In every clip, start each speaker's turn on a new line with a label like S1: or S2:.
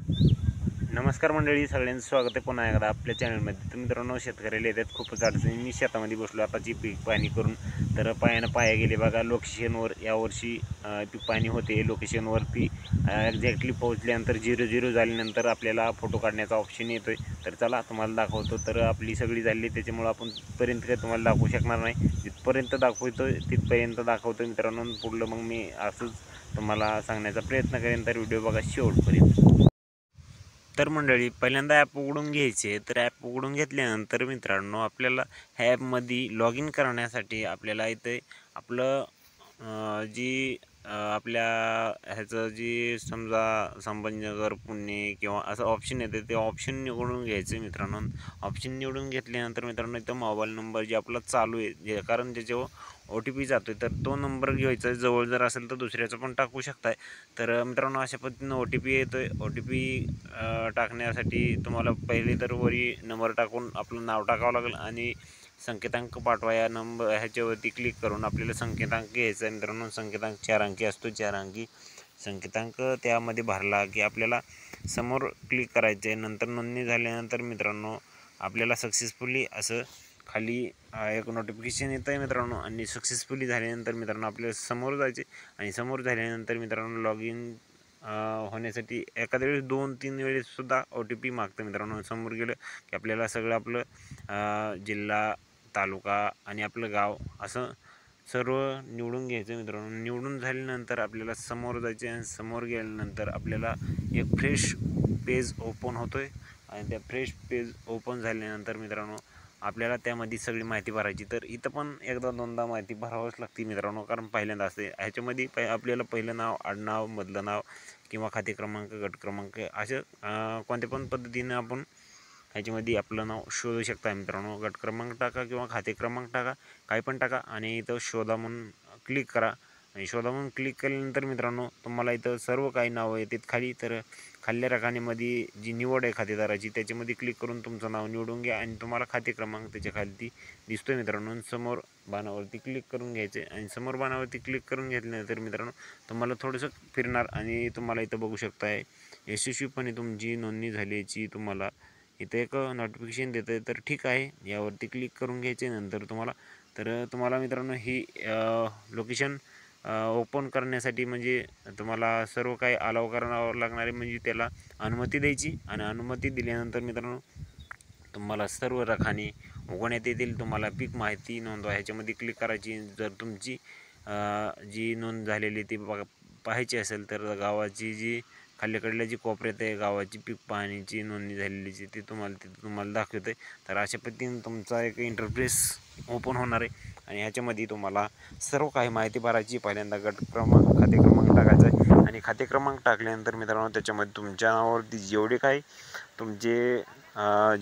S1: नमस्कार मंडळी, सगळ्यांचं स्वागत आहे पुन्हा एकदा आपल्या चॅनलमध्ये। तर मित्रांनो, शेतकऱ्याला येतात खूपच अडचणी। मी शेतामध्ये बसलो आताची पीक पाणी करून, तर पायानं पाया गेले बघा। लोकेशनवर यावर्षी पीक पाणी होते। लोकेशनवरती एक्झॅक्टली पोहोचल्यानंतर 0-0 झाल्यानंतर आपल्याला फोटो काढण्याचा ऑप्शन येतोय। तर चला तुम्हाला दाखवतो। तर आपली सगळी झाली, त्याच्यामुळे आपण पर्यंत काय तुम्हाला दाखवू शकणार नाही। जिथपर्यंत दाखवतो तिथपर्यंत दाखवतो मित्रांनो। पुढलं मग मी असंच तुम्हाला सांगण्याचा प्रयत्न करेन, तर व्हिडिओ बघा शेवटपर्यंत। तर मंडळी, पहिल्यांदा ॲप उघडून घ्यायचे। तर ॲप उघडून घेतल्यानंतर मित्रांनो, आपल्याला ह्या ॲपमध्ये लॉग इन करण्यासाठी आपल्याला इथे आपलं आपल्या ह्याचं जी समजा संभाजीनगर, पुणे किंवा असं ऑप्शन येते, ते ऑप्शन निवडून घ्यायचं मित्रांनो। ऑप्शन निवडून घेतल्यानंतर मित्रांनो, इथं मोबाईल नंबर जे आपला चालू आहे, जे कारण ज्याच्यावर OTP जातो आहे, तर तो नंबर घ्यायचा। जवळ जर असेल तर दुसऱ्याचं पण टाकू शकताय। तर मित्रांनो, अशा पद्धतीनं OTP येतो आहे। OTP टाकण्यासाठी तुम्हाला पहिले तर वरी नंबर टाकून आपलं नाव टाकावं लागेल आणि संकेतांक पाठवा या नंबर ह्याच्यावरती क्लिक करून आपल्याला संकेतांक घ्यायचा आहे मित्रांनो। संकेतांक 4 अंकी असतो, 4 अंकी संकेतांक त्यामध्ये भरला की आपल्याला समोर क्लिक करायचं आहे। नंतर नोंदणी झाल्यानंतर मित्रांनो, आपल्याला सक्सेसफुली असं खाली एक नोटिफिकेशन येतं आहे मित्रांनो। आणि सक्सेसफुली झाल्यानंतर मित्रांनो, आपल्याला समोर जायचे आणि समोर झाल्यानंतर मित्रांनो, लॉग इन होण्यासाठी एखाद्या वेळेस 2-3 वेळेससुद्धा OTP मागतं मित्रांनो। समोर गेलं की आपल्याला सगळं आपलं जिल्हा, तालुका आणि आपलं गाव असं सर्व निवडून घ्यायचं मित्रांनो। निवडून झाल्यानंतर आपल्याला समोर जायचे आणि समोर गेल्यानंतर आपल्याला एक फ्रेश पेज ओपन होतो आहे। आणि त्या फ्रेश पेज ओपन झाल्यानंतर मित्रांनो, आपल्याला त्यामध्ये सगळी माहिती भरायची। तर इथं पण एकदा दोनदा माहिती भरावंच लागते मित्रांनो, कारण पहिल्यांदा असते। ह्याच्यामध्ये आपल्याला पहिलं नाव, आडनाव, मधलं नाव किंवा खाते क्रमांक, गट क्रमांक असं कोणत्या पण पद्धतीनं आपण ह्याच्यामध्ये आपलं नाव शोधू शकता मित्रांनो। गट क्रमांक टाका किंवा खाते क्रमांक टाका, काही पण टाका आणि इथं शोधा म्हणून क्लिक करा। आणि शोधा म्हणून क्लिक केल्यानंतर मित्रांनो, तुम्हाला इथं सर्व काही नावं येतात खाली। तर खाल्ल्या रकानेमध्ये जी निवड आहे खातेदाराची, त्याच्यामध्ये क्लिक करून तुमचं नाव निवडून घ्या आणि तुम्हाला खाते क्रमांक त्याच्या खाली दिसतोय मित्रांनो। समोर बाणावरती क्लिक करून घ्यायचे आणि समोर बाणावरती क्लिक करून घेतल्यानंतर मित्रांनो, तुम्हाला थोडंसं फिरणार आणि तुम्हाला इथं बघू शकताय यशस्वीपणे तुमची नोंदणी झाल्याची तुम्हाला इथं एक नोटिफिकेशन देतं आहे। तर ठीक आहे, यावरती क्लिक करून घ्यायचे नंतर तुम्हाला मित्रांनो ही लोकेशन ओपन करण्यासाठी म्हणजे तुम्हाला सर्व काही अलाव करावं लागणार आहे। म्हणजे त्याला अनुमती द्यायची आणि अनुमती दिल्यानंतर मित्रांनो, तुम्हाला सर्व रकाने उघडण्यात येतील। तुम्हाला पीक माहिती नोंदवा ह्याच्यामध्ये क्लिक करायची। जर तुमची जी नोंद झालेली ती पाहायची असेल तर गावाची जी खालीकडल्या जी कोपऱ्यात आहे गावाची पीक पाहणीची नोंदणी झालेलीची ती तुम्हाला दाखवते। तर अशा पद्धतीने तुमचा एक इंटरफेस ओपन होणार आहे आणि ह्याच्यामध्ये तुम्हाला सर्व काही माहिती भरायची। पहिल्यांदा गट क्रमांक, खाते क्रमांक टाकायचा आहे आणि खाते क्रमांक टाकल्यानंतर मित्रांनो, त्याच्यामध्ये तुमच्या नावावरती जेवढे काही तुमचे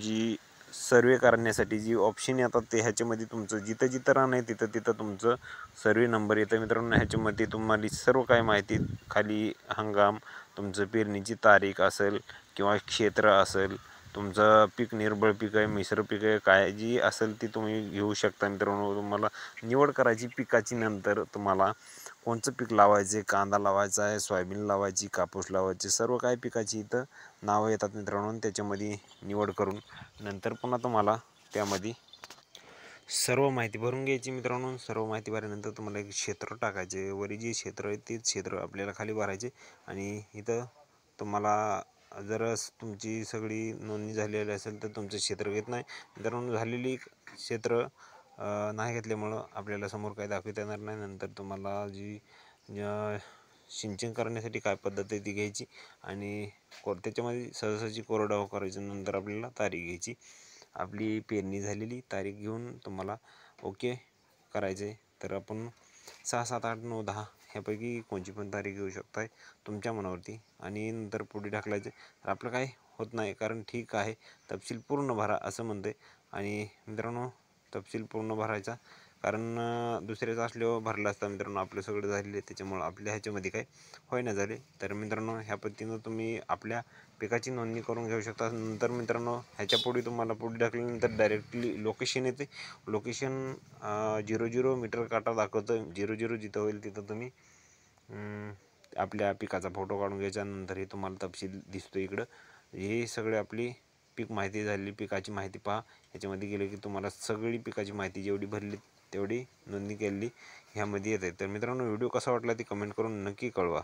S1: जी सर्वे करण्यासाठी जी ऑप्शन येतात ते ह्याच्यामध्ये तुमचं जिथं जिथं रान आहे तिथं तिथं तुमचं सर्वे नंबर येतं मित्रांनो। ह्याच्यामध्ये तुम्हाला सर्व काही माहिती खाली हंगाम, तुमचं पेरणीची तारीख असेल किंवा क्षेत्र असेल, तुमचं पीक निर्बळ पीक आहे, मिश्र पीक आहे, काय जी असेल ती तुम्ही घेऊ शकता मित्रांनो। तुम्हाला निवड करायची पिकाची, नंतर तुम्हाला कोणचं पीक लावायचे, कांदा लावायचा आहे, सोयाबीन लावायची, कापूस लावायची, सर्व काही पिकाची इथं नावं येतात मित्रांनो। त्याच्यामध्ये निवड करून नंतर पुन्हा तुम्हाला त्यामध्ये सर्व माहिती भरून घ्यायची मित्रांनो। सर्व माहिती भरल्यानंतर तुम्हाला एक क्षेत्र टाकायचे, वरी जे क्षेत्र आहे तेच क्षेत्र आपल्याला खाली भरायचे। आणि इथं तुम्हाला जर तुमची सगळी नोंदणी झालेली असेल तर तुमचं क्षेत्र घेत नाही मित्रांनो। झालेली क्षेत्र नाही घेतल्यामुळं आपल्याला समोर काही दाखवता येणार नाही। नंतर तुम्हाला जी सिंचन करण्यासाठी काय पद्धत आहे ती घ्यायची आणि त्याच्यामध्ये सहजाची कोरडवाहू करायचं। नंतर आपल्याला तारीख घ्यायची, आपली पेरणी झालेली तारीख घेऊन तुम्हाला ओके करायचं आहे। तर आपण 6, 7, 8, 9, 10 ह्यापैकी कोणची पण तारीख घेऊ शकताय तुमच्या मनावरती आणि नंतर पुढे ढकलायचं। तर आपलं काय होत नाही, कारण ठीक आहे तपशील पूर्ण भरा असं म्हणते। आणि मित्रांनो, तपशील पूर्ण भरायचा, कारण दुसऱ्याचं असल्यावर भरला असता मित्रांनो। आपलं सगळं झालेलं आहे त्याच्यामुळं आपल्या ह्याच्यामध्ये काय होईना झाले। तर मित्रांनो, ह्या पद्धतीनं तुम्ही आपल्या पिकाची नोंदणी करून घेऊ शकता। नंतर मित्रांनो, ह्याच्या पुढे तुम्हाला पुढे ढकलल्यानंतर डायरेक्टली लोकेशन येते। लोकेशन 0-0 मीटर काटा दाखवतं। 0-0 जिथं होईल तिथं तुम्ही आपल्या पिकाचा फोटो काढून घ्यायचा. नंतर हे तुम्हाला तपशील दिसतो इकडं. हे सगळे आपली पीक माहिती झालेली पिकाची माहिती पहा. ह्याच्यामध्ये गेले की तुम्हाला सगळी पिकाची माहिती जेवढी भरली तेवढी नोंदणी केलेली ह्यामध्ये येते. तर मित्रांनो, व्हिडिओ कसा वाटला ते कमेंट करून नक्की कळवा.